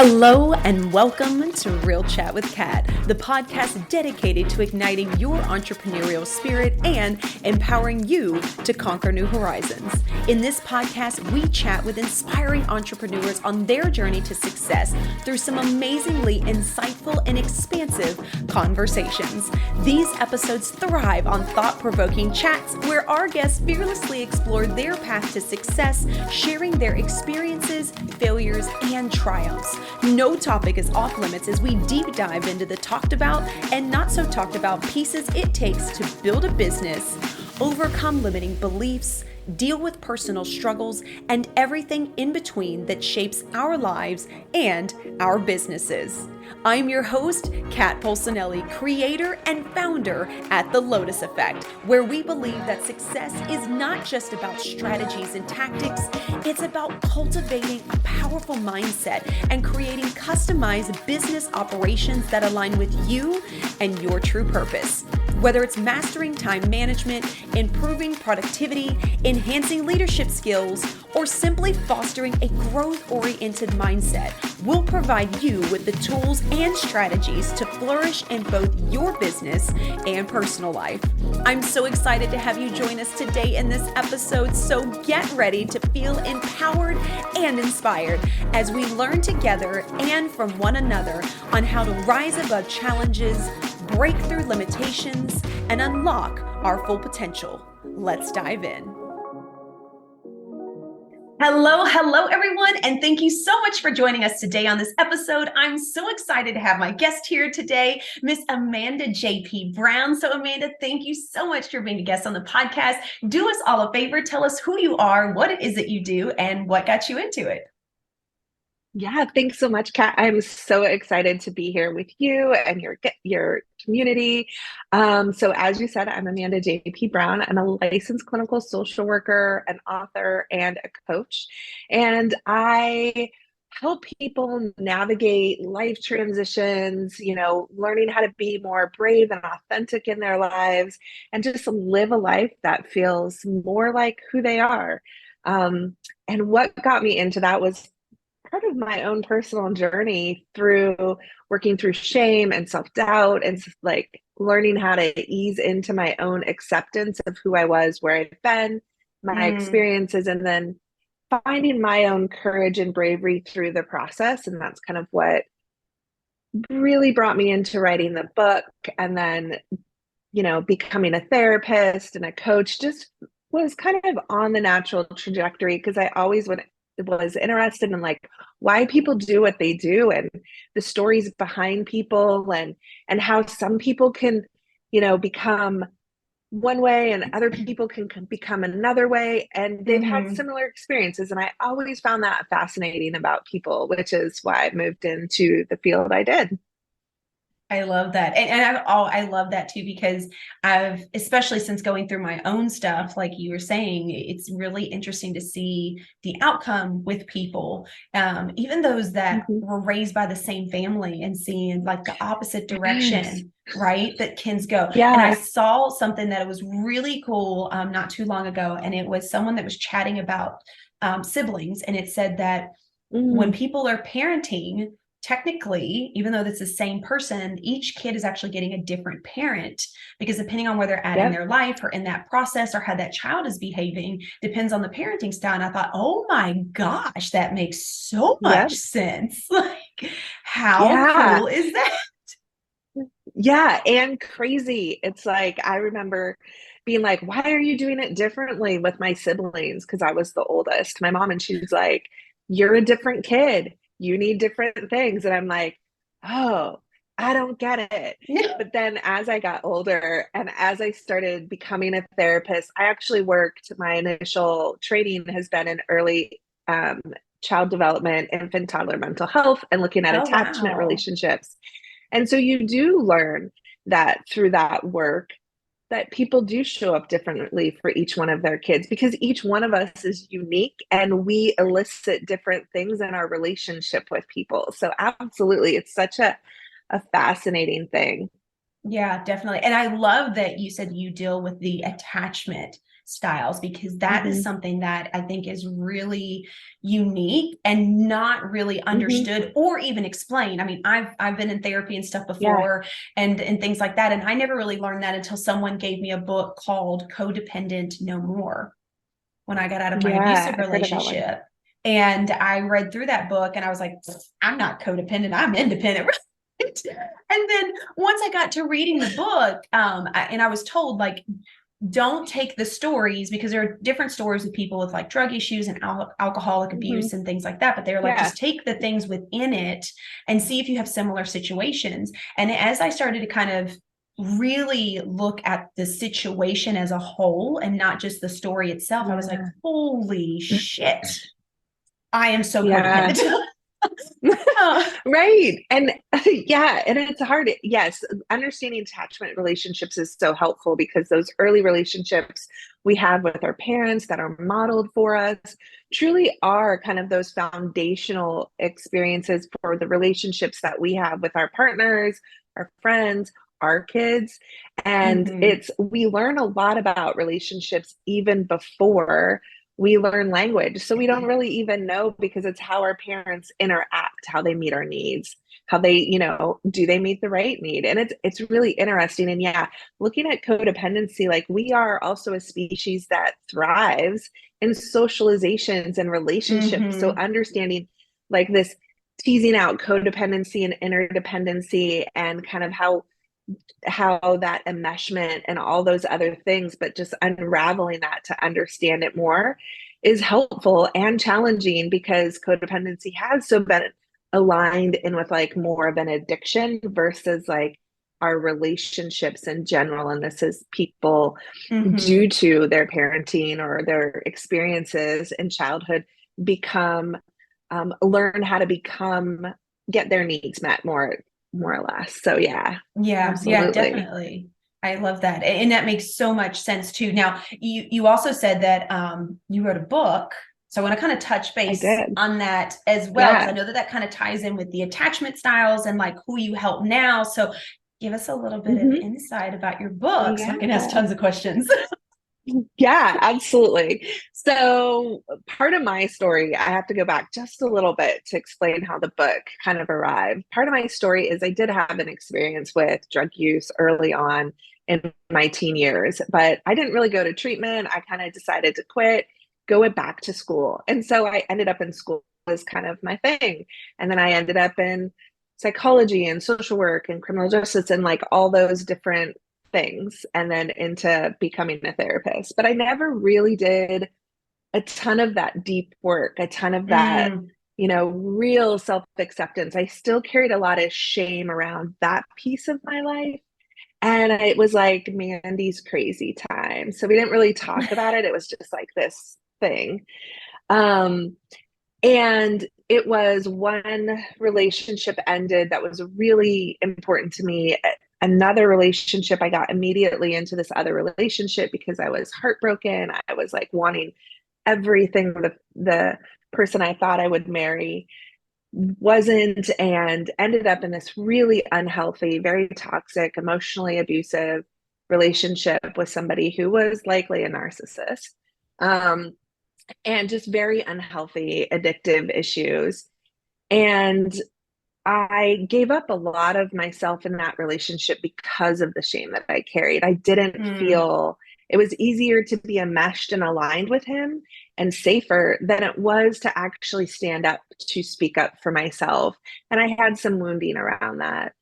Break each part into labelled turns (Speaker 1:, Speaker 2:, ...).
Speaker 1: Hello and welcome to Real Chat with Kat, the podcast dedicated to igniting your entrepreneurial spirit and empowering you to conquer new horizons. In this podcast, we chat with inspiring entrepreneurs on their journey to success through some amazingly insightful and expansive conversations. These episodes thrive on thought-provoking chats where our guests fearlessly explore their path to success, sharing their experiences, failures, and triumphs. No topic is off limits as we deep dive into the talked about and not so talked about pieces it takes to build a business, overcome limiting beliefs, deal with personal struggles, and everything in between that shapes our lives and our businesses. I'm your host, Kat Polsinelli, creator and founder at The Lotus Effect, where we believe that success is not just about strategies and tactics, it's about cultivating a powerful mindset and creating customized business operations that align with you and your true purpose. Whether it's mastering time management, improving productivity, enhancing leadership skills, or simply fostering a growth-oriented mindset, we'll provide you with the tools and strategies to flourish in both your business and personal life. I'm so excited to have you join us today in this episode, so get ready to feel empowered and inspired as we learn together and from one another on how to rise above challenges, break through limitations, and unlock our full potential. Let's dive in. Hello, everyone, and thank you so much for joining us today on this episode. I'm so excited to have my guest here today, Miss Amanda J.P. Brown. So, Amanda, thank you so much for being a guest on the podcast. Do us all a favor, tell us who you are, what it is that you do, and what got you into it.
Speaker 2: Yeah, thanks so much, Kat. I'm so excited to be here with you and your community. So as you said, I'm Amanda J.P. Brown. I'm a licensed clinical social worker, an author, and a coach. And I help people navigate life transitions, learning how to be more brave and authentic in their lives and just live a life that feels more like who they are. And what got me into that was part of my own personal journey through working through shame and self-doubt and like learning how to ease into my own acceptance of who I was, where I've been, my experiences, and then finding my own courage and bravery through the process. And that's kind of what really brought me into writing the book. And then, becoming a therapist and a coach just was kind of on the natural trajectory because I always was interested in like why people do what they do and the stories behind people and how some people can become one way and other people can become another way, and they've had similar experiences, and I always found that fascinating about people, which is why I moved into the field I did.
Speaker 1: I love that. And I love that too, because especially since going through my own stuff, like you were saying, it's really interesting to see the outcome with people, even those that were raised by the same family and seeing like the opposite direction, right? That kids go.
Speaker 2: Yeah.
Speaker 1: And I saw something that was really cool not too long ago. And it was someone that was chatting about siblings. And it said that when people are parenting, technically, even though it's the same person, each kid is actually getting a different parent because depending on where they're at in their life or in that process or how that child is behaving, depends on the parenting style. And I thought, oh my gosh, that makes so much sense. Like, how cool is that?
Speaker 2: Yeah, and crazy. It's like, I remember being like, why are you doing it differently with my siblings? Because I was the oldest, my mom, and she's like, you're a different kid. You need different things. And I'm like, oh, I don't get it. But then as I got older and as I started becoming a therapist, I actually my initial training has been in early child development, infant, toddler mental health, and looking at attachment relationships. And so you do learn that through that work that people do show up differently for each one of their kids because each one of us is unique and we elicit different things in our relationship with people. So absolutely, it's such a fascinating thing.
Speaker 1: Yeah, definitely. And I love that you said you deal with the attachment styles, because that is
Speaker 2: Hmm.
Speaker 1: something that I think is really unique and not really
Speaker 2: Hmm.
Speaker 1: understood or even explained. I mean, I've been in therapy and stuff
Speaker 2: Yeah.
Speaker 1: before and things like that, and I never really learned that until someone gave me a book called Codependent No More when I got out of my
Speaker 2: Yeah.
Speaker 1: abusive
Speaker 2: I've heard of that one.
Speaker 1: relationship. And I read through that book and I was like, I'm not codependent, I'm independent. And then once I got to reading the book, and I was told, like, don't take the stories, because there are different stories with people with like drug issues and alcoholic
Speaker 2: Hmm.
Speaker 1: abuse and things like that. But they're like,
Speaker 2: Yeah.
Speaker 1: just take the things within it and see if you have similar situations. And as I started to kind of really look at the situation as a whole and not just the story itself, I was like,
Speaker 2: Yeah.
Speaker 1: holy shit, I am so
Speaker 2: Yeah.
Speaker 1: codependent. uh,
Speaker 2: Right. And yeah, and it's hard. Yes, understanding attachment relationships is so helpful because those early relationships we have with our parents that are modeled for us truly are kind of those foundational experiences for the relationships that we have with our partners, our friends, our kids. And
Speaker 1: mhm,
Speaker 2: we learn a lot about relationships even before we learn language. So we don't really even know because it's how our parents interact, how they meet our needs, how they, do they meet the right need? And it's really interesting. And yeah, looking at codependency, like we are also a species that thrives in socializations and relationships. So
Speaker 1: mhm,
Speaker 2: understanding like this teasing out codependency and interdependency and kind of how that enmeshment and all those other things, but just unraveling that to understand it more is helpful and challenging because codependency has so been aligned in with like more of an addiction versus like our relationships in general. And this is people due
Speaker 1: mhm.
Speaker 2: to their parenting or their experiences in childhood become learn how to become get their needs met more or less. So yeah,
Speaker 1: Yeah,
Speaker 2: absolutely.
Speaker 1: definitely. I love that. And that makes so much sense too. Now, you also said that you wrote a book. So I want to kind of touch
Speaker 2: I
Speaker 1: base
Speaker 2: did.
Speaker 1: on that as well, because I
Speaker 2: Yeah.
Speaker 1: know that that kind of ties in with the attachment styles and like who you help now. So give us a little bit of
Speaker 2: Hmm.
Speaker 1: insight about your book so I can ask
Speaker 2: Yeah.
Speaker 1: tons of questions.
Speaker 2: Yeah, absolutely. So, part of my story, I have to go back just a little bit to explain how the book kind of arrived. Part of my story is I did have an experience with drug use early on in my teen years, but I didn't really go to treatment. I kind of decided to quit, go back to school. And so I ended up in school as kind of my thing. And then I ended up in psychology and social work and criminal justice and like all those different things and then into becoming a therapist. But I never really did a ton of that deep work, a ton of that,
Speaker 1: Mm,
Speaker 2: real self acceptance. I still carried a lot of shame around that piece of my life. And it was like Mandy's crazy time. So we didn't really talk about it. It was just like this thing. Um, and it was one relationship ended that was really important to me. Another relationship, I got immediately into this other relationship because I was heartbroken. I was like wanting everything the person I thought I would marry wasn't, and ended up in this really unhealthy, very toxic, emotionally abusive relationship with somebody who was likely a narcissist. Um, and just very unhealthy, addictive issues. And I gave up a lot of myself in that relationship because of the shame that I carried. I didn't
Speaker 1: mm,
Speaker 2: feel it was easier to be enmeshed and aligned with him and safer than it was to actually stand up to speak up for myself. And I had some wounding around that.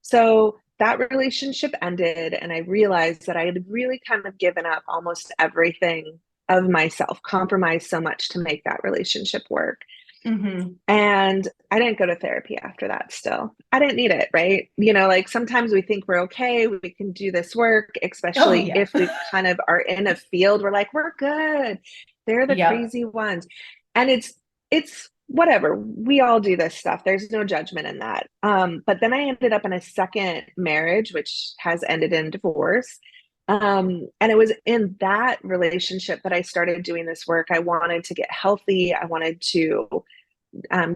Speaker 2: So that relationship ended, and I realized that I had really kind of given up almost everything of myself, compromised so much to make that relationship work.
Speaker 1: mhm.
Speaker 2: And I didn't go to therapy after that still. I didn't need it, right? Like sometimes we think we're okay, we can do this work,
Speaker 1: Oh,
Speaker 2: especially
Speaker 1: yeah.
Speaker 2: if we kind of are in a field, we're like, we're good. They're the
Speaker 1: Yep.
Speaker 2: crazy ones. And it's whatever. We all do this stuff. There's no judgment in that. But then I ended up in a second marriage, which has ended in divorce. And it was in that relationship that I started doing this work. I wanted to get healthy. I wanted to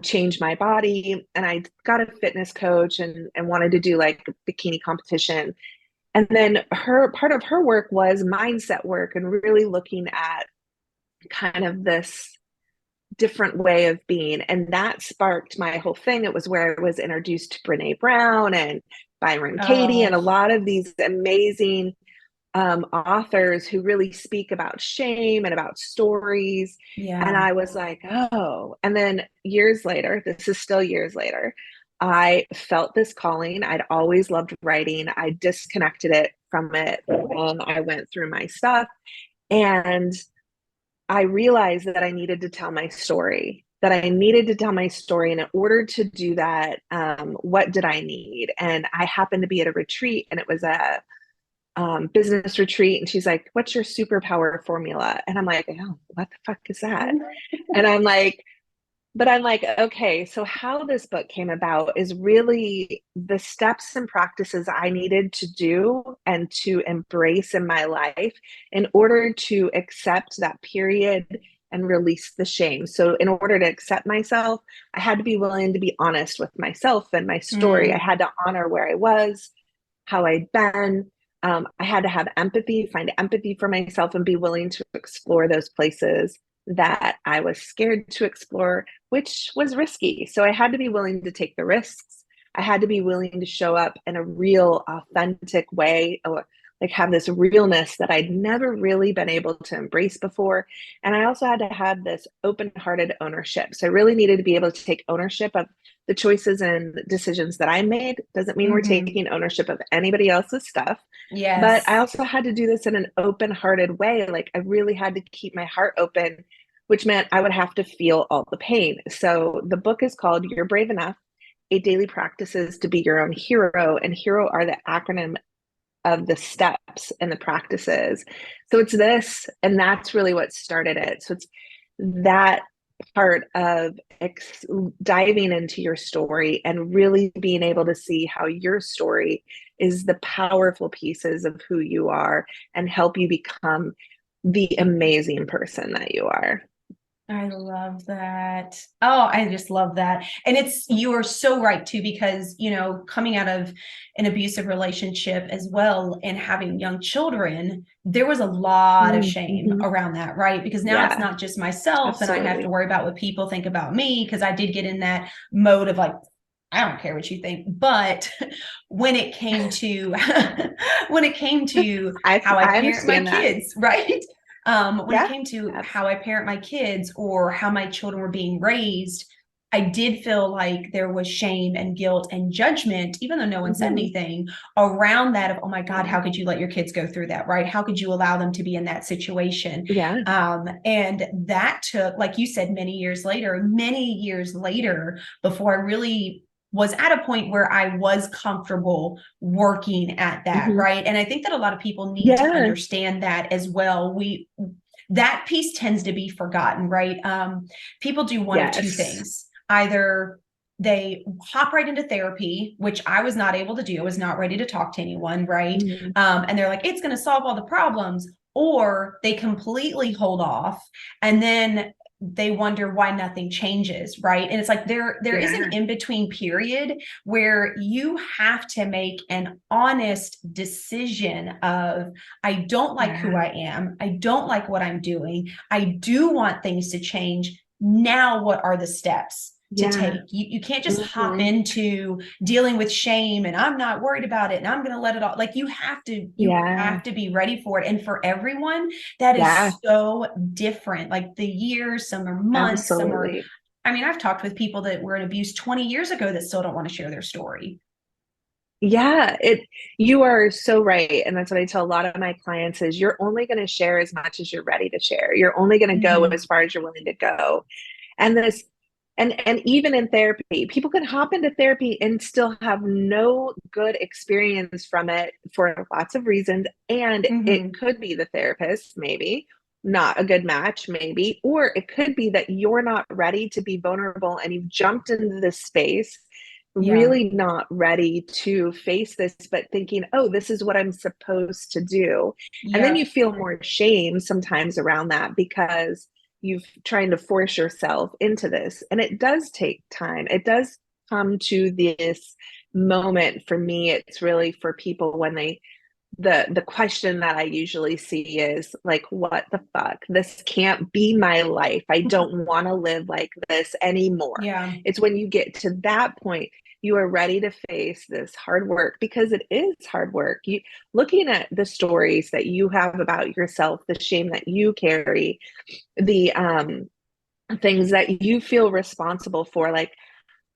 Speaker 2: change my body, and I got a fitness coach and wanted to do like a bikini competition. And then her part of her work was mindset work and really looking at kind of this different way of being. And that sparked my whole thing. It was where I was introduced to Brene Brown and Byron Katie and
Speaker 1: Oh,
Speaker 2: a lot of these amazing authors who really speak about shame and about stories. And
Speaker 1: yeah.
Speaker 2: I was like, oh, and then years later, this is still years later, I felt this calling. I'd always loved writing. I disconnected it from it when I went through my stuff. And I realized that I needed to tell my story, that I needed to tell my story. And in order to do that, what did I need? And I happened to be at a retreat, and it was a business retreat. And she's like, "What's your superpower formula?" And I'm like, "Oh, what the fuck is that?" And I'm like, okay, so how this book came about is really the steps and practices I needed to do and to embrace in my life in order to accept that period and release the shame. So, in order to accept myself, I had to be willing to be honest with myself and my story. I
Speaker 1: Mm,
Speaker 2: had to honor where I was, how I'd been. I had to have empathy, find empathy for myself, and be willing to explore those places that I was scared to explore, which was risky. So I had to be willing to take the risks. I had to be willing to show up in a real, authentic way, or like have this realness that I'd never really been able to embrace before. And I also had to have this open hearted ownership. So I really needed to be able to take ownership of the choices and decisions that I made. Doesn't mean we're
Speaker 1: hmm.
Speaker 2: taking ownership of anybody else's stuff. But I
Speaker 1: Yes.
Speaker 2: also had to do this in an open hearted way. Like I really had to keep my heart open, which meant I would have to feel all the pain. So the book is called You're Brave Enough, 8 Daily Practices to Be Your Own Hero. And hero are the acronym of the steps and the practices. So it's this, and that's really what started it. So it's that part of diving into your story and really being able to see how your story is the powerful pieces of who you are and help you become the amazing person that you are.
Speaker 1: I love that. Oh, I just love that. And you are so right too, because, coming out of an abusive relationship as well and having young children, there was a lot of shame
Speaker 2: Mm-hmm.
Speaker 1: around that, right? Because now it's
Speaker 2: Yeah,
Speaker 1: not just myself and I have to
Speaker 2: absolutely.
Speaker 1: worry about what people think about me, because I did get in that mode of like, I don't care what you think. But when it came to when it came to how I
Speaker 2: I
Speaker 1: parent my
Speaker 2: understand that.
Speaker 1: kids, right? When it
Speaker 2: Yeah,
Speaker 1: came to
Speaker 2: abs-
Speaker 1: how I parent my kids or how my children were being raised, I did feel like there was shame and guilt and judgment, even though no one said
Speaker 2: mhm.
Speaker 1: anything around that of, oh my God,
Speaker 2: Yeah,
Speaker 1: how could you let your kids go through that, right? How could you allow them to be in that situation?
Speaker 2: yeah,
Speaker 1: And that took, like you said, many years later, before I really was at a point where I was comfortable working at that,
Speaker 2: hmm,
Speaker 1: right? And I think that a lot of people need to
Speaker 2: yeah,
Speaker 1: understand that as well. That piece tends to be forgotten, right? People do one of two
Speaker 2: yes,
Speaker 1: things. Either they hop right into therapy, which I was not able to do. I was not ready to talk to anyone, right?
Speaker 2: mhm.
Speaker 1: And they're like, it's going to solve all the problems. Or they completely hold off and then they wonder why nothing changes, right? And it's like there is an
Speaker 2: Yeah,
Speaker 1: in-between period where you have to make an honest decision of, I don't like who
Speaker 2: yeah,
Speaker 1: I am. I don't like what I'm doing. I do want things to change. Now, what are the steps to
Speaker 2: yeah,
Speaker 1: take? You can't just hop
Speaker 2: hmm,
Speaker 1: into dealing with shame and I'm not worried about it and I'm going to let it all. Like you
Speaker 2: yeah,
Speaker 1: have to be ready for it. And for everyone, that
Speaker 2: yeah,
Speaker 1: is so different. Like the years, some are months, some are,
Speaker 2: absolutely.
Speaker 1: I mean, I've talked with people that were in abuse 20 years ago that still don't want to share their story.
Speaker 2: Yeah, you are so right. And that's what I tell a lot of my clients is you're only going to share as much as you're ready to share. You're only going to go
Speaker 1: Mm-hmm.
Speaker 2: as far as you're willing to go. And this and even in therapy, people can hop into therapy and still have no good experience from it for lots of reasons. And it
Speaker 1: Mm-hmm.
Speaker 2: could be the therapist, maybe not a good match, maybe, or it could be that you're not ready to be vulnerable and you've jumped into this space
Speaker 1: Yeah.
Speaker 2: really not ready to face this, but thinking, oh, this is what I'm supposed to do. And then you
Speaker 1: Yep.
Speaker 2: feel more shame sometimes around that because you've trying to force yourself into this. And it does take time. It does come to this moment. For me, it's really for people when they the question that I usually see is like, what the fuck? This can't be my life. I don't want to live like this anymore.
Speaker 1: Yeah.
Speaker 2: It's when you get to that point, you are ready to face this hard work, because it is hard work. You looking at the stories that you have about yourself, the shame that you carry, the things that you feel responsible for. Like,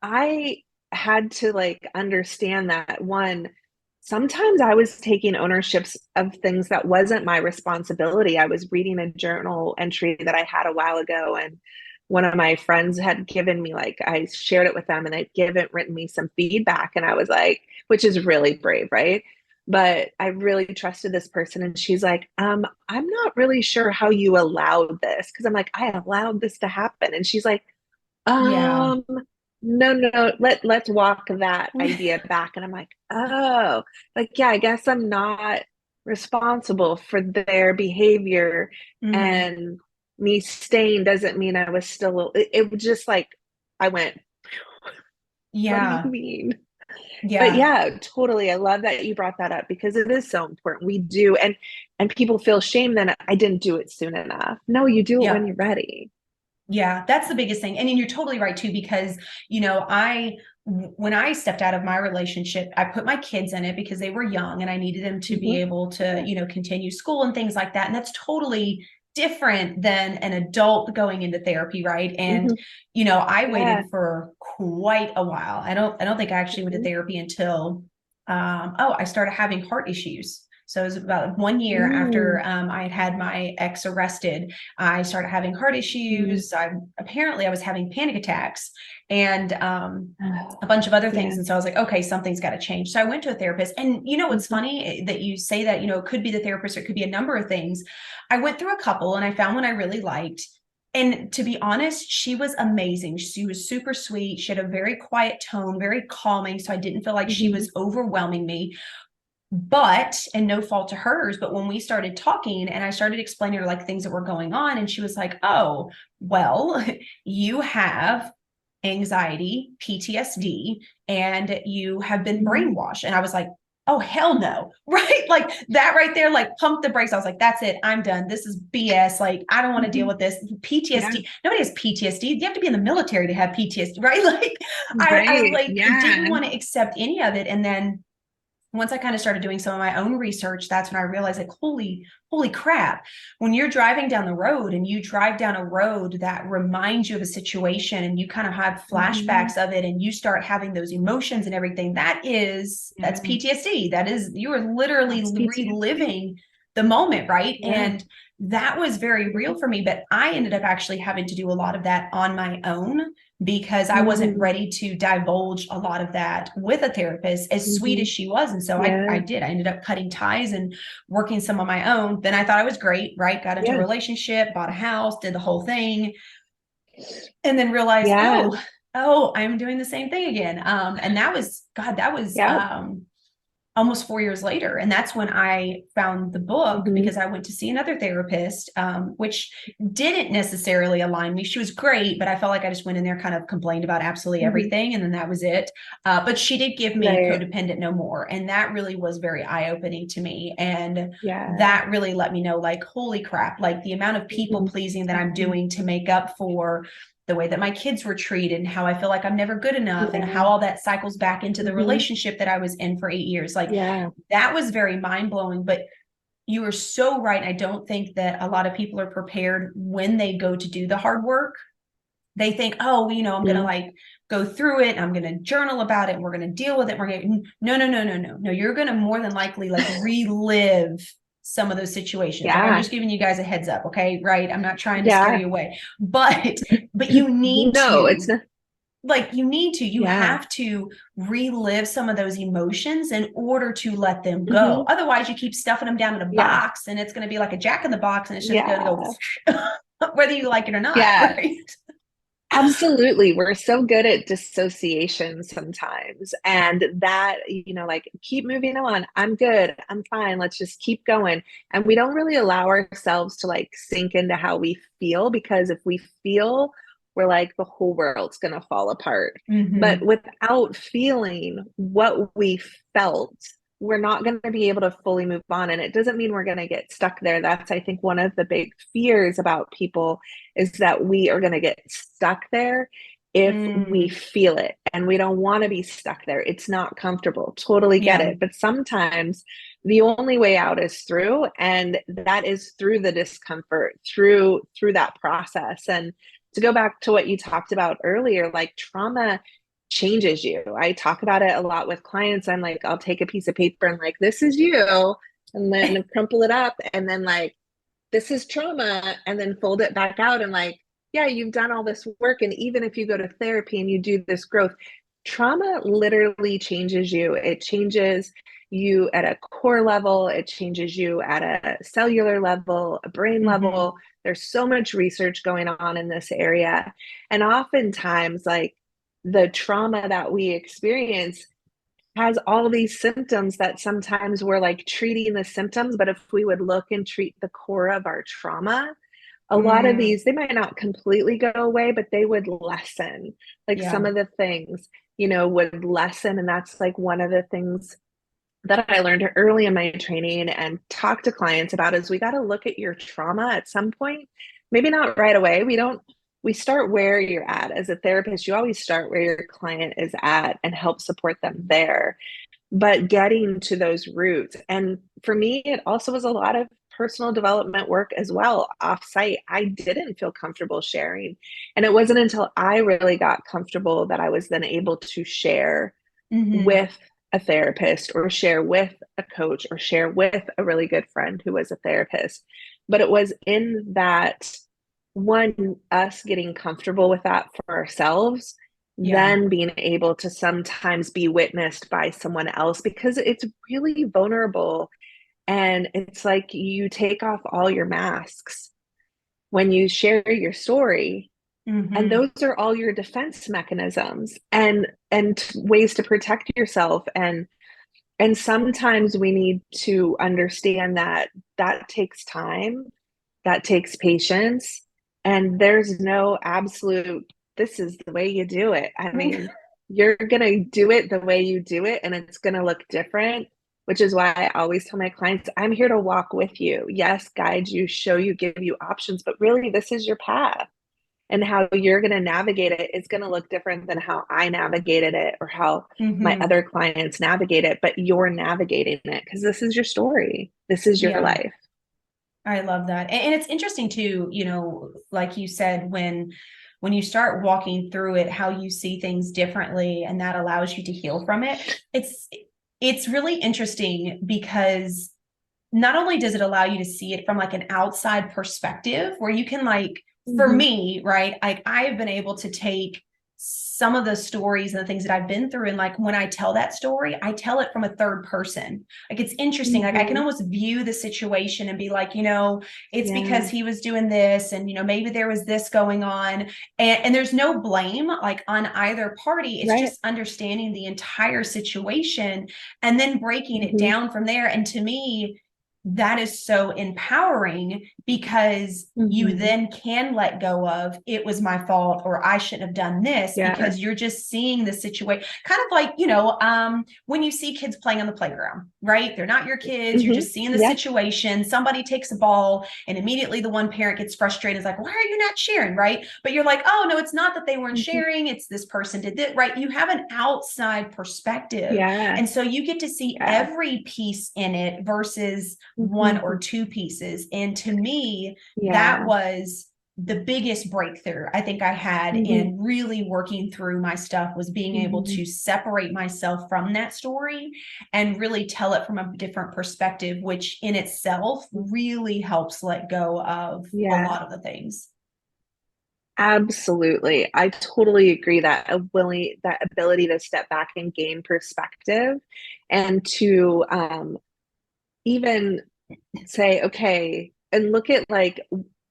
Speaker 2: I had to like understand that, one, sometimes I was taking ownerships of things that wasn't my responsibility. I was reading a journal entry that I had a while ago, and one of my friends had given me, like, I shared it with them, and they'd written me some feedback, and I was like, which is really brave, right? But I really trusted this person, and she's like, I'm not really sure how you allowed this, because I'm like, I allowed this to happen, and she's like,
Speaker 1: Yeah.
Speaker 2: um, no, let's walk that idea back. And I'm like, oh, like, yeah, I guess I'm not responsible for their behavior.
Speaker 1: Hmm.
Speaker 2: And me staying doesn't mean I was still, it was just like, I went, what do you
Speaker 1: Yeah.
Speaker 2: mean? But
Speaker 1: Yeah.
Speaker 2: yeah, totally. I love that you brought that up, because it is so important. We do, and people feel shame then I didn't do it soon enough. No, you do it when
Speaker 1: Yeah.
Speaker 2: you're ready.
Speaker 1: Yeah, that's the biggest thing. And then you're totally right too, because, when I stepped out of my relationship, I put my kids in it because they were young and I needed them to be
Speaker 2: Hmm.
Speaker 1: able to,
Speaker 2: Yeah.
Speaker 1: continue school and things like that. And that's totally different than an adult going into therapy, right? And,
Speaker 2: Hmm.
Speaker 1: I
Speaker 2: Yeah.
Speaker 1: waited for quite a while. I don't think I actually went to
Speaker 2: Mhm.
Speaker 1: therapy until, I started having heart issues. So it was about 1 year after
Speaker 2: Mm.
Speaker 1: I had had my ex arrested. I started having heart
Speaker 2: Mm.
Speaker 1: issues. I was having panic attacks and
Speaker 2: Oh,
Speaker 1: a bunch of other things.
Speaker 2: yeah.
Speaker 1: And so I was like, okay, something's got to change. So I went to a therapist. And what's
Speaker 2: Mhm.
Speaker 1: funny that you say that, it could be the therapist, or it could be a number of things. I went through a couple and I found one I really liked. And to be honest, she was amazing. She was super sweet. She had a very quiet tone, very calming. So I didn't feel like she
Speaker 2: Mhm.
Speaker 1: was overwhelming me, but and no fault to hers, but when we started talking and I started explaining to her like things that were going on, and she was like, oh, well, you have anxiety, PTSD, and you have been
Speaker 2: Mhm.
Speaker 1: brainwashed. And I was like, oh, hell no. Right? Like that right there, like pumped the brakes. I was like, that's it, I'm done, this is BS, like I don't want to deal
Speaker 2: Mhm.
Speaker 1: with this.
Speaker 2: Yeah.
Speaker 1: PTSD, nobody has PTSD. You have to be in the military to have PTSD, right? Like I
Speaker 2: Right.
Speaker 1: like didn't
Speaker 2: Yeah.
Speaker 1: want to accept any of it. And then once I kind of started doing some of my own research, that's when I realized, like, holy crap. When you're driving down the road and you drive down a road that reminds you of a situation and you kind of have
Speaker 2: Mhm.
Speaker 1: flashbacks of it and you start having those emotions and everything, that's
Speaker 2: Yeah.
Speaker 1: PTSD. That is, you are literally
Speaker 2: That's PTSD.
Speaker 1: reliving the moment, right?
Speaker 2: Yeah.
Speaker 1: And that was very real for me, but I ended up actually having to do a lot of that on my own because I wasn't
Speaker 2: Mhm.
Speaker 1: ready to divulge a lot of that with a therapist, as sweet as
Speaker 2: Mhm.
Speaker 1: she was. And so I
Speaker 2: Yeah.
Speaker 1: did. I ended up cutting ties and working some on my own. Then I thought I was great, right? Got into a
Speaker 2: Yeah.
Speaker 1: relationship, bought a house, did the whole thing, and then realized,
Speaker 2: Yeah.
Speaker 1: oh, I'm doing the same thing again. And that was, God, that was
Speaker 2: Yeah.
Speaker 1: almost 4 years later. And that's when I found the book
Speaker 2: Mhm.
Speaker 1: because I went to see another therapist, which didn't necessarily align me. She was great, but I felt like I just went in there, kind of complained about absolutely
Speaker 2: Mhm.
Speaker 1: everything. And then that was it. But she did give me
Speaker 2: Right.
Speaker 1: Codependent No More. And that really was very eye opening to me. And
Speaker 2: Yeah.
Speaker 1: that really let me know, like, holy crap, like the amount of people
Speaker 2: Mhm.
Speaker 1: pleasing that I'm
Speaker 2: Mhm.
Speaker 1: doing to make up for the way that my kids were treated and how I feel like I'm never good enough and how
Speaker 2: Yeah.
Speaker 1: all that cycles back into the
Speaker 2: Mhm.
Speaker 1: relationship that I was in for 8 years. Like
Speaker 2: Yeah.
Speaker 1: that was very mind blowing. But you are so right. I don't think that a lot of people are prepared when they go to do the hard work. They think, oh, I'm going to
Speaker 2: Mhm.
Speaker 1: like go through it. I'm going to journal about it. And we're going to deal with it. We're going to, no. You're going to more than likely like relive some of those situations. Like I'm
Speaker 2: Yeah.
Speaker 1: just giving you guys a heads up. Okay. Right. I'm not trying to scare
Speaker 2: Yeah.
Speaker 1: you away, but you need
Speaker 2: No, it's
Speaker 1: to,
Speaker 2: not.
Speaker 1: you
Speaker 2: Yeah.
Speaker 1: have to relive some of those emotions in order to let them go.
Speaker 2: Mhm.
Speaker 1: Otherwise, you keep stuffing them down in a
Speaker 2: Yeah.
Speaker 1: box and it's going to be like a jack in the box and it's just going to
Speaker 2: Yeah.
Speaker 1: go whether you like it or not.
Speaker 2: Yeah.
Speaker 1: Right.
Speaker 2: Absolutely. We're so good at dissociation sometimes. And that, like, keep moving on. I'm good. I'm fine. Let's just keep going. And we don't really allow ourselves to like sink into how we feel, because if we feel, we're like, the whole world's going to fall apart. But
Speaker 1: Mm-hmm.
Speaker 2: without feeling what we felt, we're not going to be able to fully move on. And it doesn't mean we're going to get stuck there. That's, I think, one of the big fears about people is that we are going to get stuck there if we
Speaker 1: Mm,
Speaker 2: feel it, and we don't want to be stuck there. It's not comfortable. Totally get
Speaker 1: yeah.
Speaker 2: it. But sometimes the only way out is through, and that is through the discomfort, through that process. And to go back to what you talked about earlier, like trauma changes you. I talk about it a lot with clients. I'm like, I'll take a piece of paper and like, this is you, and then crumple it up, and then like, this is trauma, and then fold it back out, and like, yeah, you've done all this work. And even if you go to therapy and you do this growth, trauma literally changes you. It changes you at a core level, it changes you at a cellular level, a brain
Speaker 1: Hmm.
Speaker 2: level. There's so much research going on in this area. And oftentimes, like, the trauma that we experience has all these symptoms that sometimes we're like treating the symptoms, but if we would look and treat the core of our trauma, a lot of
Speaker 1: Mm,
Speaker 2: these, they might not completely go away, but they would lessen. Like some
Speaker 1: yeah.
Speaker 2: of the things, would lessen. And that's like one of the things that I learned early in my training and talk to clients about is we got to look at your trauma at some point. Maybe not right away. We start where you're at. As a therapist, you always start where your client is at and help support them there. But getting to those roots. And for me, it also was a lot of personal development work as well, off site. I didn't feel comfortable sharing. And it wasn't until I really got comfortable that I was then able to share
Speaker 1: Hmm.
Speaker 2: with a therapist, or share with a coach, or share with a really good friend who was a therapist. But it was in that one, us getting comfortable with that for ourselves,
Speaker 1: Yeah.
Speaker 2: then being able to sometimes be witnessed by someone else, because it's really vulnerable. And it's like you take off all your masks when you share your story, and
Speaker 1: Hmm.
Speaker 2: those are all your defense mechanisms and ways to protect yourself. And sometimes we need to understand that that takes time, that takes patience, and there's no absolute, this is the way you do it. I mean, you're going to do it the way you do it, and it's going to look different, which is why I always tell my clients, I'm here to walk with you. Yes, guide you, show you, give you options, but really, this is your path. And how you're going to navigate it is going to look different than how I navigated it or how my
Speaker 1: Hmm.
Speaker 2: other clients navigate it, but you're navigating it because this is your story. This is your
Speaker 1: Yeah.
Speaker 2: life.
Speaker 1: I love that. And it's interesting too, like you said, when you start walking through it, how you see things differently and that allows you to heal from it. It's really interesting because not only does it allow you to see it from like an outside perspective where you can like, for
Speaker 2: Mm-hmm.
Speaker 1: me, right, like I have been able to take some of the stories and the things that I've been through, and like when I tell that story, I tell it from a third person. Like it's interesting, like I can
Speaker 2: Mm-hmm.
Speaker 1: almost view the situation and be like, it's because
Speaker 2: Yeah.
Speaker 1: he was doing this, and maybe there was this going on, and there's no blame like on either party. It's
Speaker 2: Right.
Speaker 1: just understanding the entire situation and then breaking it
Speaker 2: Mm-hmm.
Speaker 1: down from there. And to me, that is so empowering because you
Speaker 2: Mm-hmm.
Speaker 1: then can let go of it was my fault or I shouldn't have done this,
Speaker 2: Yeah.
Speaker 1: because you're just seeing the situation kind of like, when you see kids playing on the playground, right? They're not your kids. You're
Speaker 2: Mm-hmm.
Speaker 1: just seeing the
Speaker 2: Yep.
Speaker 1: situation. Somebody takes a ball and immediately the one parent gets frustrated. It's like, why are you not sharing? Right. But you're like, oh, no, it's not that they weren't
Speaker 2: Mm-hmm.
Speaker 1: sharing. It's this person did that. Right. You have an outside perspective.
Speaker 2: Yeah.
Speaker 1: And so you get to see
Speaker 2: Yeah.
Speaker 1: every piece in it versus one or
Speaker 2: Mm-hmm.
Speaker 1: two pieces. And to me, that
Speaker 2: Yeah.
Speaker 1: was the biggest breakthrough I think I had
Speaker 2: Mm-hmm.
Speaker 1: in really working through my stuff, was being able
Speaker 2: Mm-hmm.
Speaker 1: to separate myself from that story and really tell it from a different perspective, which in itself really helps let go of a
Speaker 2: Yeah.
Speaker 1: lot of the things.
Speaker 2: Absolutely. I totally agree that that ability to step back and gain perspective, and to even say, okay, and look at like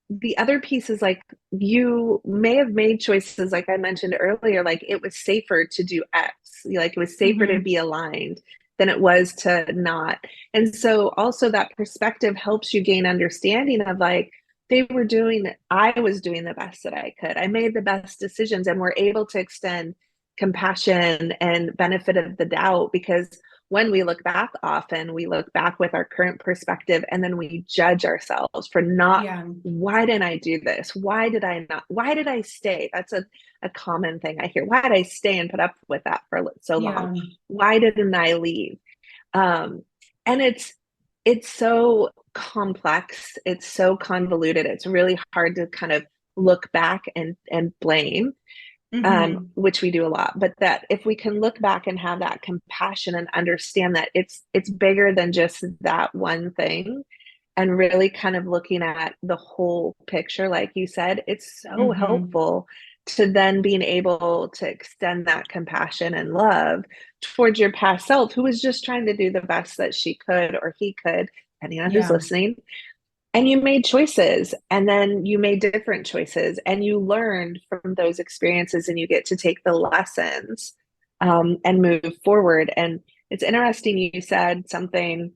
Speaker 2: the other pieces, like you may have made choices, like I mentioned earlier, like it was safer to do X, like it was safer to
Speaker 1: Mm-hmm.
Speaker 2: be aligned than it was to not. And so also that perspective helps you gain understanding of like, I was doing the best that I could. I made the best decisions, and we're able to extend compassion and benefit of the doubt, because when we look back, often we look back with our current perspective and then we judge ourselves for not,
Speaker 1: Yeah.
Speaker 2: why didn't I do this? Why did I not? Why did I stay? That's a common thing I hear. Why did I stay and put up with that for so long?
Speaker 1: Yeah.
Speaker 2: Why didn't I leave? Um, and it's so complex. It's so convoluted. It's really hard to kind of look back and blame,
Speaker 1: Mm-hmm.
Speaker 2: which we do a lot. But that if we can look back and have that compassion and understand that it's bigger than just that one thing, and really kind of looking at the whole picture, like you said, it's so
Speaker 1: Mm-hmm.
Speaker 2: helpful to then being able to extend that compassion and love towards your past self who was just trying to do the best that she could or he could, depending on who's
Speaker 1: Yeah.
Speaker 2: listening. And you made choices, and then you made different choices, and you learned from those experiences, and you get to take the lessons, and move forward. And it's interesting, you said something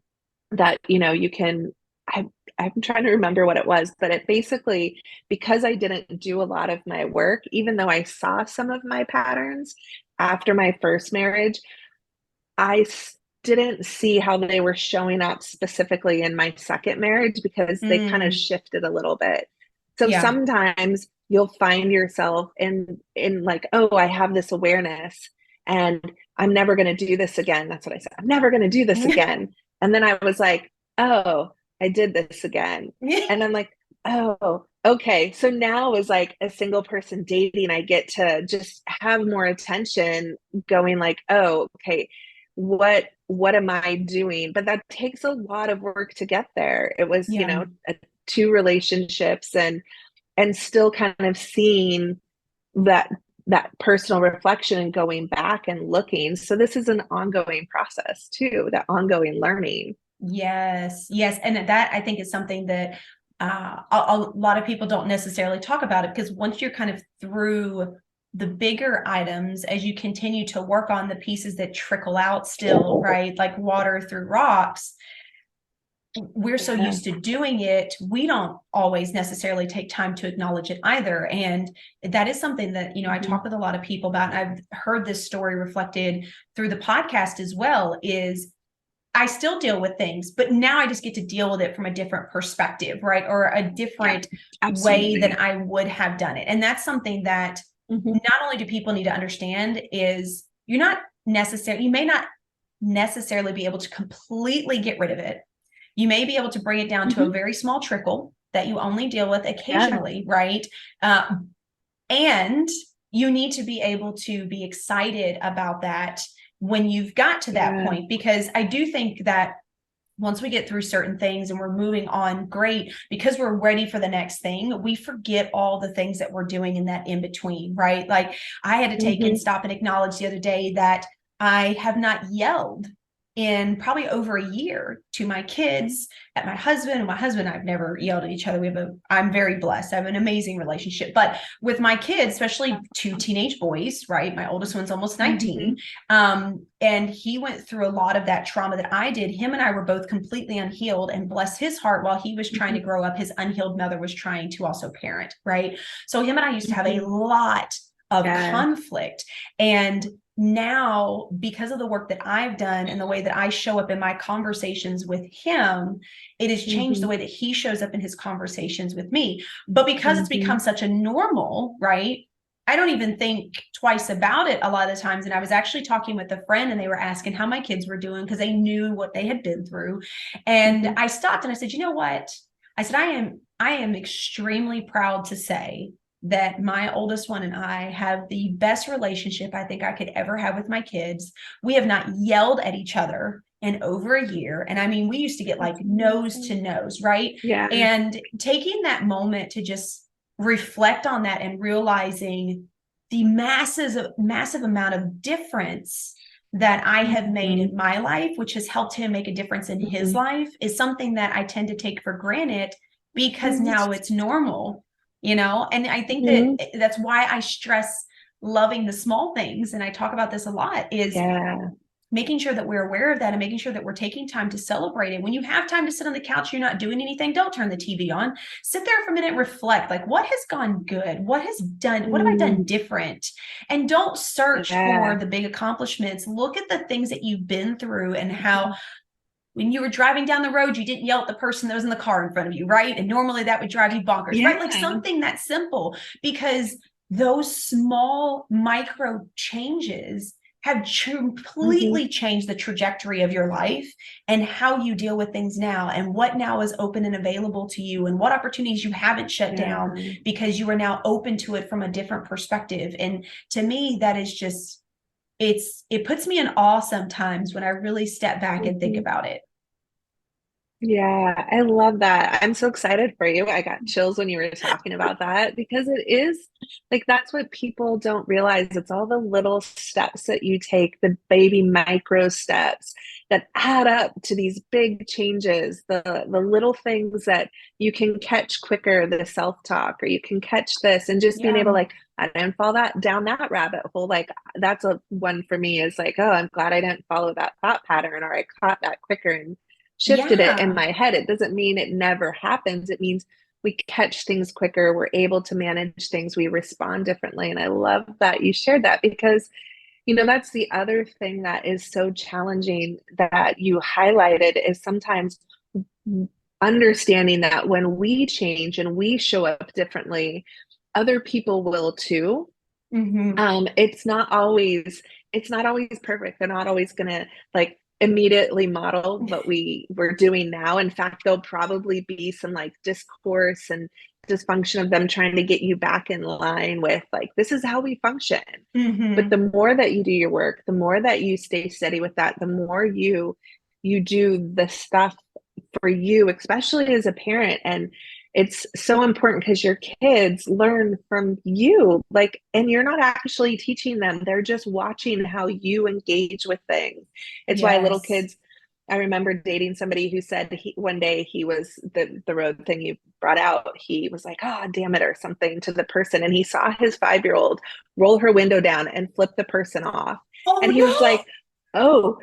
Speaker 2: that, you can, I, I'm trying to remember what it was, but it basically, because I didn't do a lot of my work, even though I saw some of my patterns after my first marriage, I didn't see how they were showing up specifically in my second marriage because they kind of
Speaker 1: Mm.
Speaker 2: shifted a little bit. So
Speaker 1: Yeah.
Speaker 2: sometimes you'll find yourself in like, oh, I have this awareness and I'm never going to do this again. That's what I said. I'm never going to do this again. And then I was like, oh, I did this again. And I'm like, oh, okay. So now as like a single person dating, I get to just have more attention going like, oh, okay, what am I doing? But that takes a lot of work to get there. It was,
Speaker 1: Yeah.
Speaker 2: two relationships and still kind of seeing that personal reflection and going back and looking. So this is an ongoing process too, that ongoing learning.
Speaker 1: Yes. Yes. And that I think is something that a lot of people don't necessarily talk about it, because once you're kind of through the bigger items, as you continue to work on the pieces that trickle out still, right? Like water through rocks, we're so
Speaker 2: Yeah.
Speaker 1: used to doing it, we don't always necessarily take time to acknowledge it either. And that is something that, I
Speaker 2: Mm-hmm.
Speaker 1: talk with a lot of people about, and I've heard this story reflected through the podcast as well, is I still deal with things, but now I just get to deal with it from a different perspective, right? Or a
Speaker 2: Yeah,
Speaker 1: different way than
Speaker 2: absolutely.
Speaker 1: I would have done it. And that's something that
Speaker 2: Mm-hmm.
Speaker 1: not only do people need to understand, is you may not necessarily be able to completely get rid of it. You may be able to bring it down to a
Speaker 2: Mm-hmm.
Speaker 1: very small trickle that you only deal with
Speaker 2: Yeah.
Speaker 1: occasionally, right? Uh, and you need to be able to be excited about that when you've got to that
Speaker 2: Yeah.
Speaker 1: point, because I do think that once we get through certain things and we're moving on, great, because we're ready for the next thing, we forget all the things that we're doing in that in between, right? Like I had to take and
Speaker 2: Mm-hmm.
Speaker 1: stop and acknowledge the other day that I have not yelled in probably over a year to my kids, at my husband. And my husband and I've never yelled at each other. I'm very blessed. I have an amazing relationship. But with my kids, especially two teenage boys, right? My oldest one's almost
Speaker 2: Mm-hmm.
Speaker 1: 19. And he went through a lot of that trauma that I did. Him and I were both completely unhealed, and bless his heart, while he was trying to
Speaker 2: Mm-hmm.
Speaker 1: grow up, his unhealed mother was trying to also parent, right? So him and I used to have a
Speaker 2: Mm-hmm.
Speaker 1: lot of
Speaker 2: Yeah.
Speaker 1: conflict. And now, because of the work that I've done and the way that I show up in my conversations with him, it has changed the
Speaker 2: Mm-hmm.
Speaker 1: way that he shows up in his conversations with me. But because it's
Speaker 2: Mm-hmm.
Speaker 1: become such a normal, right? I don't even think twice about it a lot of times. And I was actually talking with a friend, and they were asking how my kids were doing because they knew what they had been through. And
Speaker 2: Mm-hmm.
Speaker 1: I stopped and I said, you know what? I said, I am extremely proud to say that my oldest one and I have the best relationship I think I could ever have with my kids. We have not yelled at each other in over a year. And I mean, we used to get like
Speaker 2: That's
Speaker 1: nose to
Speaker 2: amazing.
Speaker 1: nose, right?
Speaker 2: Yeah.
Speaker 1: And taking that moment to just reflect on that and realizing the massive amount of difference that I have made
Speaker 2: Mm-hmm.
Speaker 1: in my life, which has helped him make a difference in his
Speaker 2: Mm-hmm.
Speaker 1: life, is something that I tend to take for granted because
Speaker 2: Mm-hmm.
Speaker 1: now it's normal, and I think that
Speaker 2: Mm-hmm.
Speaker 1: that's why I stress loving the small things, and I talk about this a lot, is
Speaker 2: Yeah.
Speaker 1: making sure that we're aware of that and making sure that we're taking time to celebrate it. When you have time to sit on the couch, you're not doing anything, don't turn the TV on. Sit there for a minute and reflect, like, what has gone good? What have I done different? And don't search for the big accomplishments. Look at the things that you've been through and how when you were driving down the road, you didn't yell at the person that was in the car in front of you, right? And normally that would drive you bonkers, right? Like something that simple, because those small micro changes have completely changed the trajectory of your life and how you deal with things now and what now is open and available to you and what opportunities you haven't shut down because you are now open to it from a different perspective. And to me, that is just, it puts me in awe sometimes when I really step back and think about it.
Speaker 2: Yeah, I love that. I'm so excited for you. I got chills when you were talking about that because it is like that's what people don't realize. It's all the little steps that you take, the baby micro steps that add up to these big changes, the little things that you can catch quicker, the self-talk, or you can catch this and just being able like, I didn't fall down that rabbit hole. Like that's a one for me is like, oh, I'm glad I didn't follow that thought pattern or I caught that quicker and shifted it in my head. It doesn't mean it never happens. It means we catch things quicker. We're able to manage things. We respond differently. And I love that you shared that because, you know, that's the other thing that is so challenging that you highlighted is sometimes understanding that when we change and we show up differently, other people will too. It's not always perfect. They're not always gonna like immediately model what we're doing now. In fact, there'll probably be some like discourse and dysfunction of them trying to get you back in line with like, this is how we function. But the more that you do your work, the more that you stay steady with that, the more you do the stuff for you, especially as a parent. And it's so important because your kids learn from you, like, and you're not actually teaching them. They're just watching how you engage with things. It's why little kids, I remember dating somebody who said one day he was the road thing you brought out. He was like, oh, damn it, or something to the person. And he saw his 5-year-old roll her window down and flip the person off. And he was like, oh,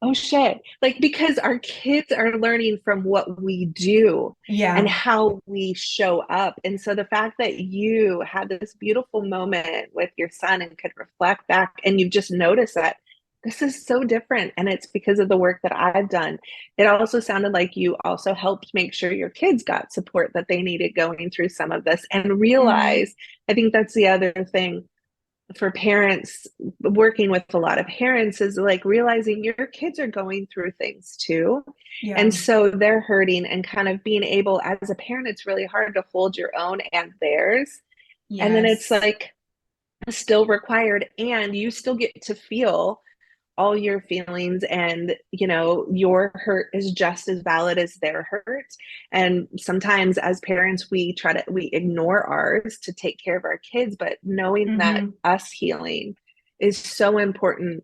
Speaker 2: oh shit. Like, because our kids are learning from what we do and how we show up. And so the fact that you had this beautiful moment with your son and could reflect back and you've just noticed that this is so different. And it's because of the work that I've done. It also sounded like you also helped make sure your kids got support that they needed going through some of this and realize, I think that's the other thing for parents working with a lot of parents is like realizing your kids are going through things too. And so they're hurting and kind of being able as a parent, it's really hard to hold your own and theirs. And then it's like still required and you still get to feel all your feelings and you know your hurt is just as valid as their hurt. And sometimes as parents we ignore ours to take care of our kids, but knowing that us healing is so important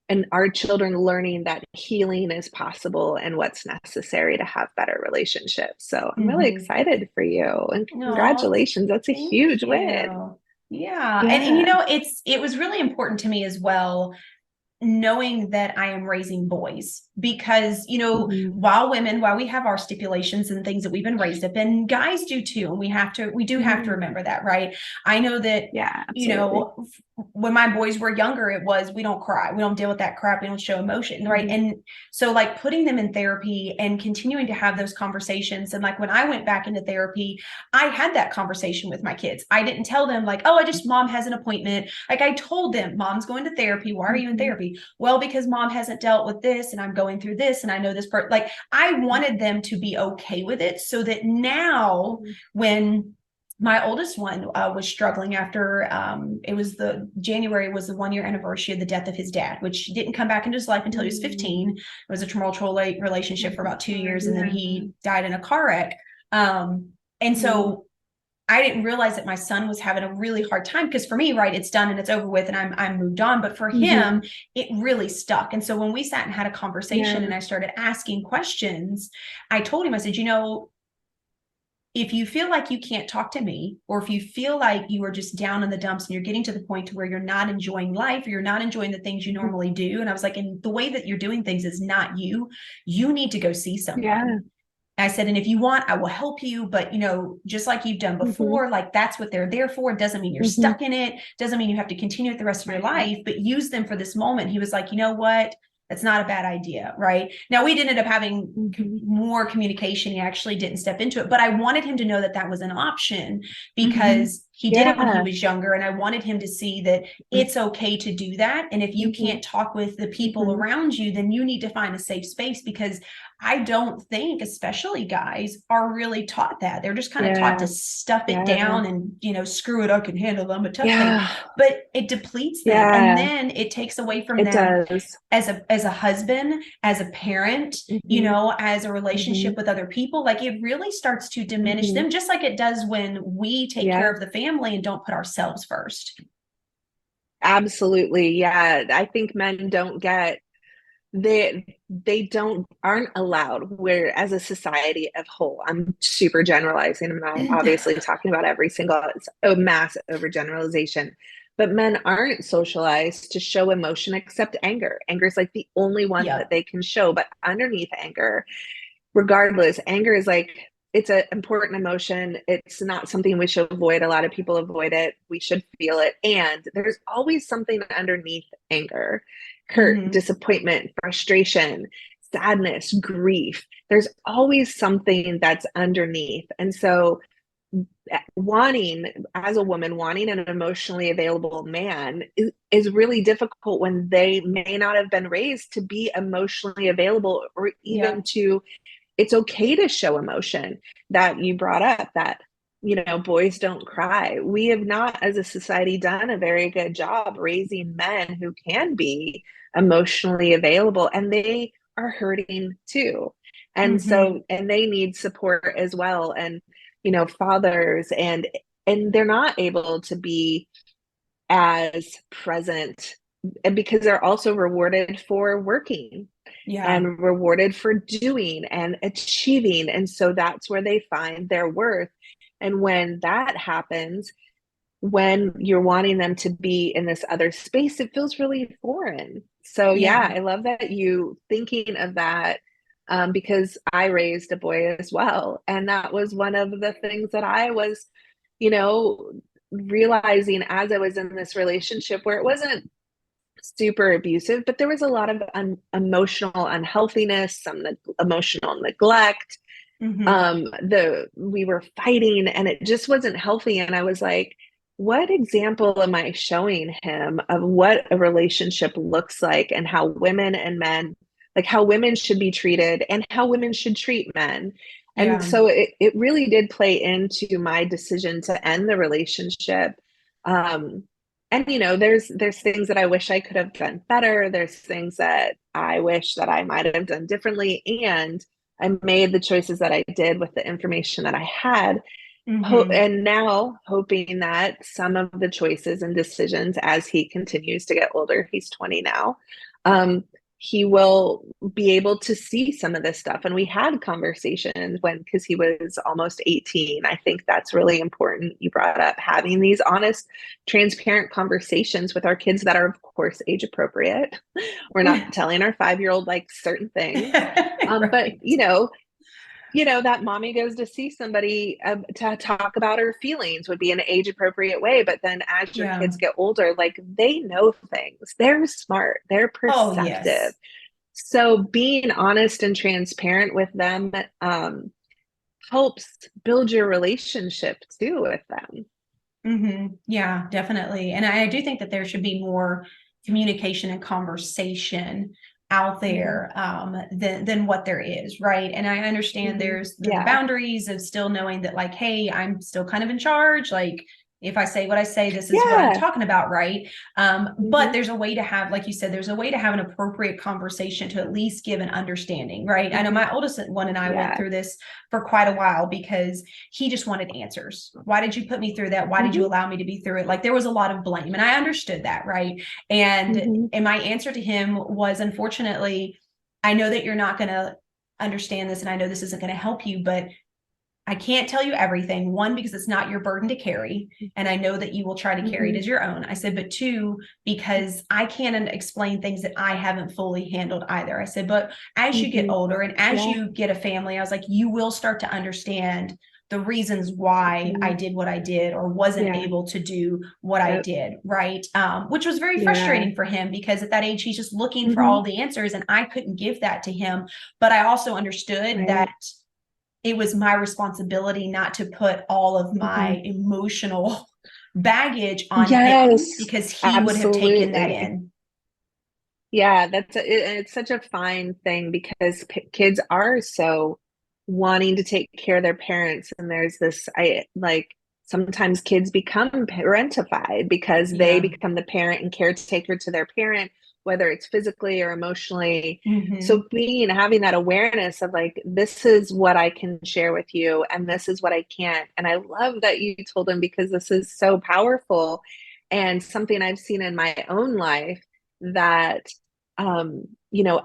Speaker 2: and our children learning that healing is possible and what's necessary to have better relationships. So I'm really excited for you and congratulations. That's a huge win.
Speaker 1: And you know it was really important to me as well knowing that I am raising boys because, you know, while we have our stipulations and things that we've been raised up in, guys do too. And we do have to remember that, right? I know that, you know, when my boys were younger, it was, we don't cry. We don't deal with that crap. We don't show emotion. Right. And so like putting them in therapy and continuing to have those conversations. And like, when I went back into therapy, I had that conversation with my kids. I didn't tell them like, oh, mom has an appointment. Like I told them, mom's going to therapy. Why are you in therapy? Well, because mom hasn't dealt with this and I'm going through this and I know this part. Like I wanted them to be okay with it so that now when my oldest one was struggling after it was January was the 1-year anniversary of the death of his dad, which didn't come back into his life until he was 15. It was a tumultuous relationship for about 2 years. And then he died in a car wreck. And so I didn't realize that my son was having a really hard time because for me, right, it's done and it's over with and I'm moved on. But for him, it really stuck. And so when we sat and had a conversation and I started asking questions, I told him, I said, you know, if you feel like you can't talk to me, or if you feel like you are just down in the dumps and you're getting to the point to where you're not enjoying life, or you're not enjoying the things you normally do. And I was like, and the way that you're doing things is not you. You need to go see
Speaker 2: Yeah.
Speaker 1: someone. I said, and if you want, I will help you. But, just like you've done
Speaker 2: Hmm.
Speaker 1: before, like that's what they're there for. It doesn't mean you're
Speaker 2: Hmm.
Speaker 1: stuck in it. Doesn't mean you have to continue it the rest of your
Speaker 2: Right.
Speaker 1: life, but use them for this moment. He was like, you know what? That's not a bad idea. Right now, we ended up having
Speaker 2: Hmm.
Speaker 1: more communication. He actually didn't step into it, but I wanted him to know that that was an option
Speaker 2: Hmm.
Speaker 1: because he did it when he
Speaker 2: Yeah.
Speaker 1: was younger. And I wanted him to see that it's okay to do that. And if you
Speaker 2: Hmm.
Speaker 1: can't talk with the people
Speaker 2: Hmm.
Speaker 1: around you, then you need to find a safe space, because I don't think, especially guys, are really taught that. They're just kind of taught
Speaker 2: Yeah.
Speaker 1: to stuff it
Speaker 2: Yeah.
Speaker 1: down and, screw it, I can handle them, a tough thing.
Speaker 2: Yeah.
Speaker 1: But it depletes them. And
Speaker 2: Yeah.
Speaker 1: then it takes away from
Speaker 2: It
Speaker 1: them
Speaker 2: does.
Speaker 1: as a husband, as a parent,
Speaker 2: Hmm.
Speaker 1: as a
Speaker 2: Hmm.
Speaker 1: relationship with other people. Like it really starts to diminish
Speaker 2: Hmm.
Speaker 1: them, just like it does when we take care
Speaker 2: Yeah.
Speaker 1: of the family and don't put ourselves first.
Speaker 2: Absolutely. Yeah. I think men don't get they don't aren't allowed, where as a society of whole, I'm super generalizing, I'm not obviously talking about every single, it's a mass overgeneralization, but men aren't socialized to show emotion except anger. Anger is like the only one that
Speaker 1: Yep.
Speaker 2: they can show, but underneath anger, regardless, anger is like, it's an important emotion. It's not something we should avoid. A lot of people avoid it. We should feel it. And there's always something underneath anger: hurt,
Speaker 1: Mm-hmm.
Speaker 2: disappointment, frustration, sadness, grief. There's always something that's underneath. And so, wanting, as a woman, wanting an emotionally available man is really difficult when they may not have been raised to be emotionally available, or even
Speaker 1: Yep.
Speaker 2: to, it's okay to show emotion. That you brought up, that boys don't cry. We have not, as a society, done a very good job raising men who can be emotionally available, and they are hurting too. And
Speaker 1: Mm-hmm.
Speaker 2: so, and they need support as well. And fathers, and they're not able to be as present, and because they're also rewarded for working
Speaker 1: Yeah.
Speaker 2: and rewarded for doing and achieving. And so that's where they find their worth. And when that happens, when you're wanting them to be in this other space, it feels really foreign. So yeah,
Speaker 1: Yeah.
Speaker 2: I love that you thinking of that, because I raised a boy as well. And that was one of the things that I was, you know, realizing as I was in this relationship where it wasn't super abusive, but there was a lot of emotional unhealthiness, some emotional neglect.
Speaker 1: Mm-hmm.
Speaker 2: The we were fighting, and it just wasn't healthy. And I was like, what example am I showing him of what a relationship looks like, and how women and men, like how women should be treated and how women should treat men? And
Speaker 1: Yeah.
Speaker 2: so it really did play into my decision to end the relationship. Um, and there's things that I wish I could have done better. There's things that I wish that I might have done differently. And I made the choices that I did with the information that I had.
Speaker 1: Mm-hmm.
Speaker 2: And now hoping that some of the choices and decisions, as he continues to get older, he's 20 now, um, he will be able to see some of this stuff. And we had conversations because he was almost 18. I think that's really important. You brought up having these honest, transparent conversations with our kids that are, of course, age appropriate. We're not telling our 5-year-old like certain things. But
Speaker 1: Right.
Speaker 2: that mommy goes to see somebody, to talk about her feelings, would be an age appropriate way. But then as your
Speaker 1: Yeah.
Speaker 2: kids get older, like, they know things, they're smart, they're
Speaker 1: Oh,
Speaker 2: perceptive.
Speaker 1: yes.
Speaker 2: So being honest and transparent with them, helps build your relationship too with them.
Speaker 1: Mm-hmm. Yeah, definitely. And I do think that there should be more communication and conversation out
Speaker 2: Hmm.
Speaker 1: there than what there is, right? And I understand
Speaker 2: Hmm.
Speaker 1: there's the
Speaker 2: Yeah.
Speaker 1: boundaries of still knowing that, like, hey, I'm still kind of in charge. Like, if I say what I say, this is what I'm
Speaker 2: Yeah.
Speaker 1: talking about, right? But
Speaker 2: Hmm.
Speaker 1: there's a way to have, like you said, there's a way to have an appropriate conversation to at least give an understanding, right? I know
Speaker 2: Hmm.
Speaker 1: my oldest one and I went
Speaker 2: Yeah.
Speaker 1: through this for quite a while because he just wanted answers. Why did you put me through that? Why did you
Speaker 2: Hmm.
Speaker 1: allow me to be through it? Like there was a lot of blame, and I understood that, right? And
Speaker 2: Hmm.
Speaker 1: and my answer to him was, unfortunately, I know that you're not going to understand this, and I know this isn't going to help you, but I can't tell you everything. One, because it's not your burden to carry. And I know that you will try to carry it as your own. I said, but two, because I can't explain things that I haven't fully handled either. I said, but as you get older and as you get a family, I was like, you will start to understand the reasons why I did what I did or wasn't able to do what I did. Right. Which was very frustrating for him because at that age, he's just looking for all the answers and I couldn't give that to him. But I also understood that it was my responsibility not to put all of my emotional baggage on him because he would have taken that in.
Speaker 2: Yeah, it's such a fine thing because kids are so wanting to take care of their parents, and there's this sometimes kids become parentified because they become the parent and caretaker to their parent, whether it's physically or emotionally. So having that awareness of like, this is what I can share with you and this is what I can't. And I love that you told him because this is so powerful and something I've seen in my own life that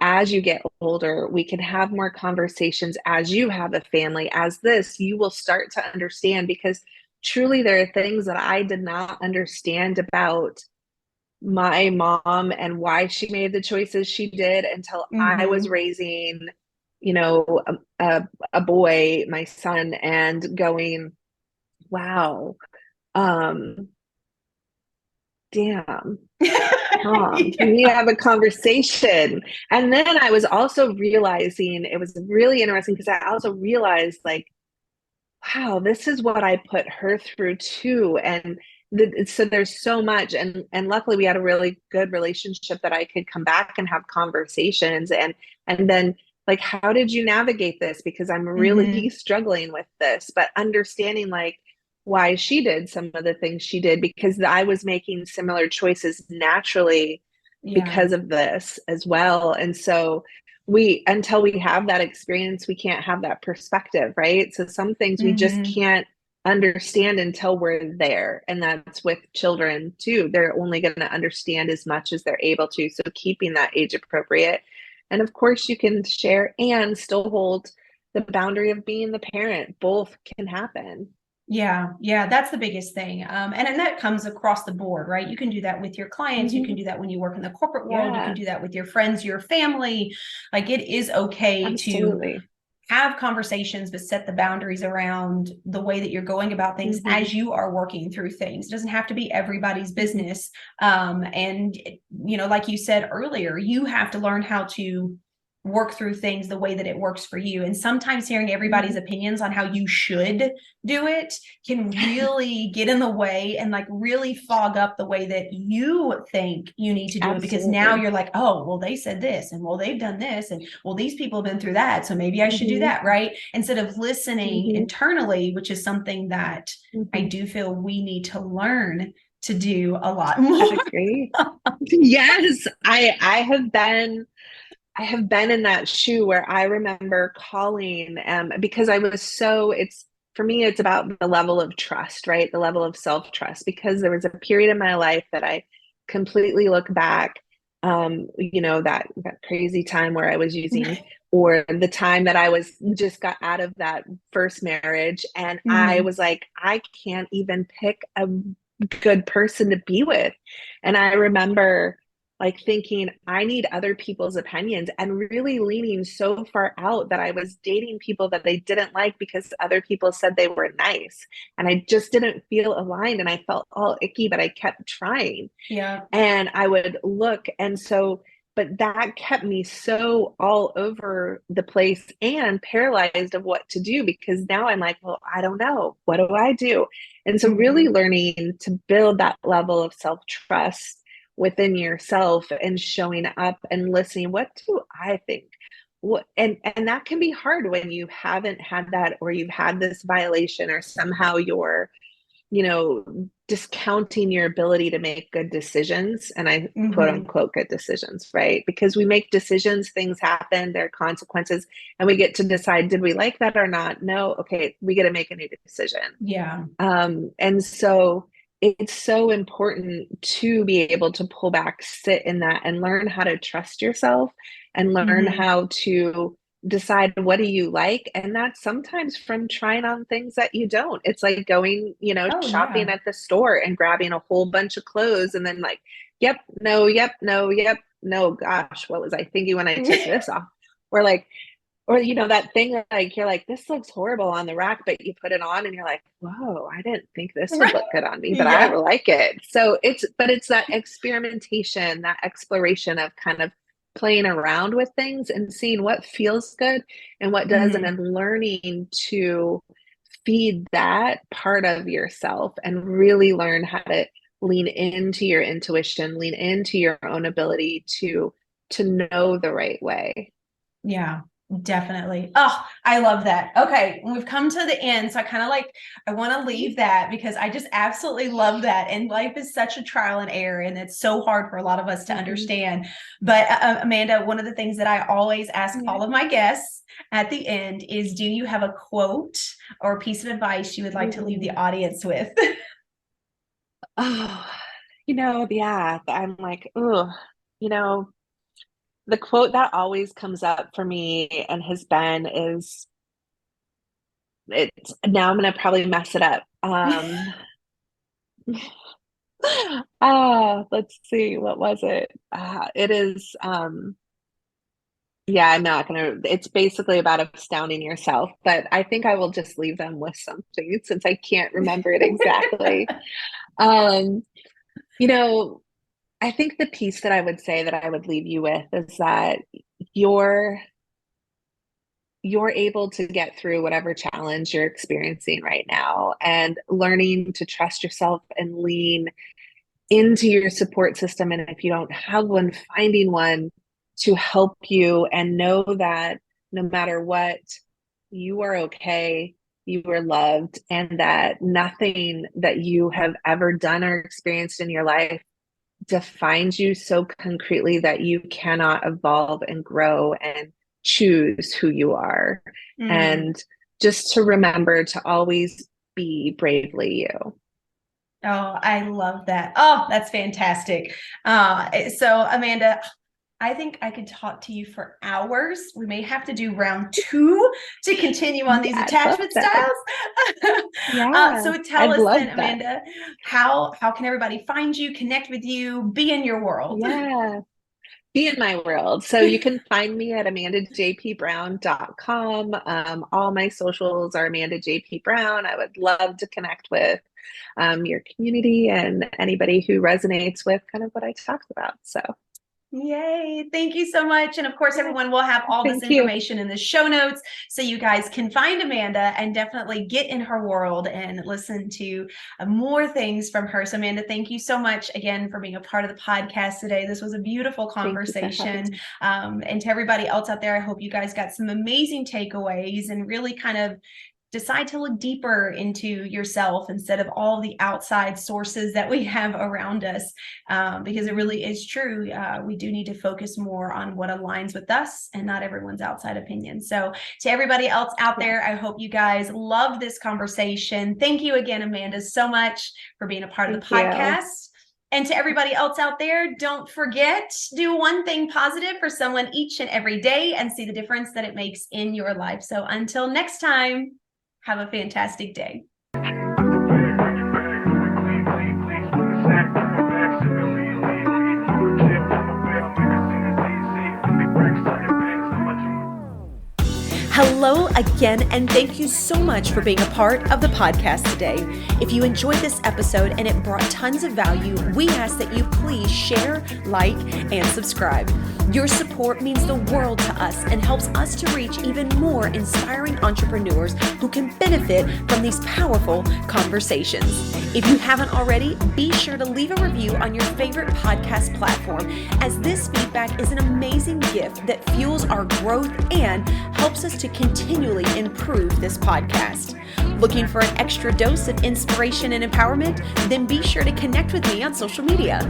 Speaker 2: as you get older, we can have more conversations as you have a family, as this, you will start to understand because truly there are things that I did not understand about my mom and why she made the choices she did until I was raising, a boy, my son, and going, wow, damn. We need to have a conversation. And then I was also realizing it was really interesting because I also realized like, wow, this is what I put her through too. And so there's so much. And luckily we had a really good relationship that I could come back and have conversations and then like, how did you navigate this? Because I'm really struggling with this, but understanding like why she did some of the things she did because I was making similar choices naturally because of this as well. And so until we have that experience, we can't have that perspective, right? So some things we just can't understand until we're there. And that's with children too. They're only going to understand as much as they're able to. So keeping that age appropriate. And of course you can share and still hold the boundary of being the parent. Both can happen.
Speaker 1: Yeah, that's the biggest thing. And that comes across the board, right? You can do that with your clients. You can do that when you work in the corporate world. You can do that with your friends, your family. Like it is okay to have conversations, but set the boundaries around the way that you're going about things as you are working through things. It doesn't have to be everybody's business. And, like you said earlier, you have to learn how to work through things the way that it works for you. And sometimes hearing everybody's opinions on how you should do it can really get in the way and like really fog up the way that you think you need to do it, because now you're like, oh, well, they said this and well, they've done this and well, these people have been through that, so maybe I should do that, right? Instead of listening internally, which is something that I do feel we need to learn to do a lot more.
Speaker 2: I agree. Yes, I have been in that shoe where I remember calling because I was for me, it's about the level of trust, right? The level of self-trust, because there was a period in my life that I completely look back, that crazy time where I was using, or the time that I just got out of that first marriage. And I was like, I can't even pick a good person to be with. And I remember like thinking I need other people's opinions and really leaning so far out that I was dating people that I didn't like because other people said they were nice. And I just didn't feel aligned and I felt all icky, but I kept trying.
Speaker 1: Yeah.
Speaker 2: And I would look. But that kept me so all over the place and paralyzed of what to do, because now I'm like, well, I don't know. What do I do? And so really learning to build that level of self-trust within yourself and showing up and listening. What do I think? And that can be hard when you haven't had that, or you've had this violation, or somehow you're, discounting your ability to make good decisions. And I quote unquote good decisions, right? Because we make decisions, things happen, there are consequences, and we get to decide, did we like that or not? No. Okay. We get to make a new decision.
Speaker 1: Yeah.
Speaker 2: And so it's so important to be able to pull back, sit in that, and learn how to trust yourself and learn how to decide what do you like, and that's sometimes from trying on things that you don't. It's like going,
Speaker 1: Oh,
Speaker 2: shopping
Speaker 1: yeah.
Speaker 2: at the store and grabbing a whole bunch of clothes and then like, yep, no, yep, no, yep, no, gosh, what was I thinking when I took this off? Or like, or that thing like you're like, this looks horrible on the rack, but you put it on and you're like, whoa, I didn't think this would
Speaker 1: Right.
Speaker 2: look good on me, but I
Speaker 1: Yeah.
Speaker 2: like it. So it's that experimentation, that exploration of kind of playing around with things and seeing what feels good and what doesn't,
Speaker 1: Mhm.
Speaker 2: and learning to feed that part of yourself and really learn how to lean into your intuition, lean into your own ability to know the right way.
Speaker 1: Yeah, definitely. Oh, I love that. Okay, we've come to the end. So I want to leave that because I just absolutely love that. And life is such a trial and error, and it's so hard for a lot of us to
Speaker 2: Mhm.
Speaker 1: understand. But Amanda, one of the things that I always ask
Speaker 2: Yeah.
Speaker 1: all of my guests at the end is, do you have a quote or a piece of advice you would like to leave the
Speaker 2: Ooh.
Speaker 1: audience with?
Speaker 2: Oh, yeah, I'm like, oh, you know, the quote that always comes up for me and has been is it's now I'm gonna probably mess it up. Let's see, what was it? It is yeah, I'm not gonna, it's basically about astounding yourself, but I think I will just leave them with something since I can't remember it exactly. Um, you know, I think the piece that I would say that I would leave you with is that you're you're able to get through whatever challenge you're experiencing right now, and learning to trust yourself and lean into your support system. And if you don't have one, finding one to help you, and know that no matter what, you are okay, you are loved, and that nothing that you have ever done or experienced in your life defines you so concretely that you cannot evolve and grow and choose who you are.
Speaker 1: Mm.
Speaker 2: And just to remember to always be bravely you.
Speaker 1: Oh, I love that. Oh, that's fantastic. So Amanda, I think I could talk to you for hours. We may have to do round two to continue on these
Speaker 2: Yeah, I'd love
Speaker 1: attachment
Speaker 2: that.
Speaker 1: styles.
Speaker 2: Yeah,
Speaker 1: So tell
Speaker 2: I'd
Speaker 1: us
Speaker 2: love
Speaker 1: then,
Speaker 2: that.
Speaker 1: Amanda, how can everybody find you, connect with you, be in your world?
Speaker 2: Yeah. Be in my world. So you can find me at amandajpbrown.com. All my socials are Amanda JP Brown. I would love to connect with your community and anybody who resonates with kind of what I talked about. So,
Speaker 1: Yay. Thank you so much. And of course,
Speaker 2: yeah,
Speaker 1: everyone will have all this
Speaker 2: thank you.
Speaker 1: information in the show notes so you guys can find Amanda and definitely get in her world and listen to more things from her. So, Amanda, thank you so much again for being a part of the podcast today. This was a beautiful
Speaker 2: Thank you for having
Speaker 1: conversation.
Speaker 2: me.
Speaker 1: And to everybody else out there, I hope you guys got some amazing takeaways and really kind of decide to look deeper into yourself instead of all the outside sources that we have around us, because it really is true. We do need to focus more on what aligns with us and not everyone's outside opinion. So to everybody else out
Speaker 2: Yeah,
Speaker 1: there, I hope you guys love this conversation. Thank you again, Amanda, so much for being a part of the
Speaker 2: thank you.
Speaker 1: podcast. And to everybody else out there, don't forget, do one thing positive for someone each and every day and see the difference that it makes in your life. So until next time, have a fantastic day. Hello again, and thank you so much for being a part of the podcast today. If you enjoyed this episode and it brought tons of value, we ask that you please share, like, and subscribe. Your support means the world to us and helps us to reach even more inspiring entrepreneurs who can benefit from these powerful conversations. If you haven't already, be sure to leave a review on your favorite podcast platform, as this feedback is an amazing gift that fuels our growth and helps us to continually improve this podcast. Looking for an extra dose of inspiration and empowerment? Then be sure to connect with me on social media.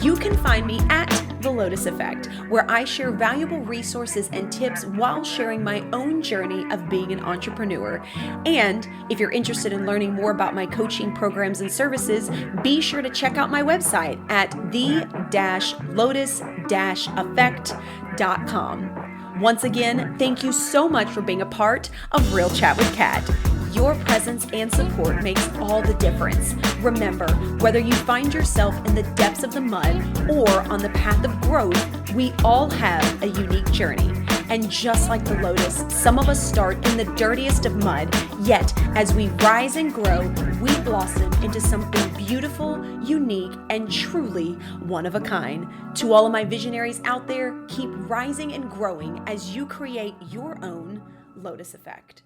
Speaker 1: You can find me at The Lotus Effect, where I share valuable resources and tips while sharing my own journey of being an entrepreneur. And if you're interested in learning more about my coaching programs and services, be sure to check out my website at the-lotus-effect.com. Once again, thank you so much for being a part of Real Chat with Kat. Your presence and support makes all the difference. Remember, whether you find yourself in the depths of the mud or on the path of growth, we all have a unique journey. And just like the lotus, some of us start in the dirtiest of mud, yet as we rise and grow, we blossom into something beautiful, unique, and truly one of a kind. To all of my visionaries out there, keep rising and growing as you create your own lotus effect.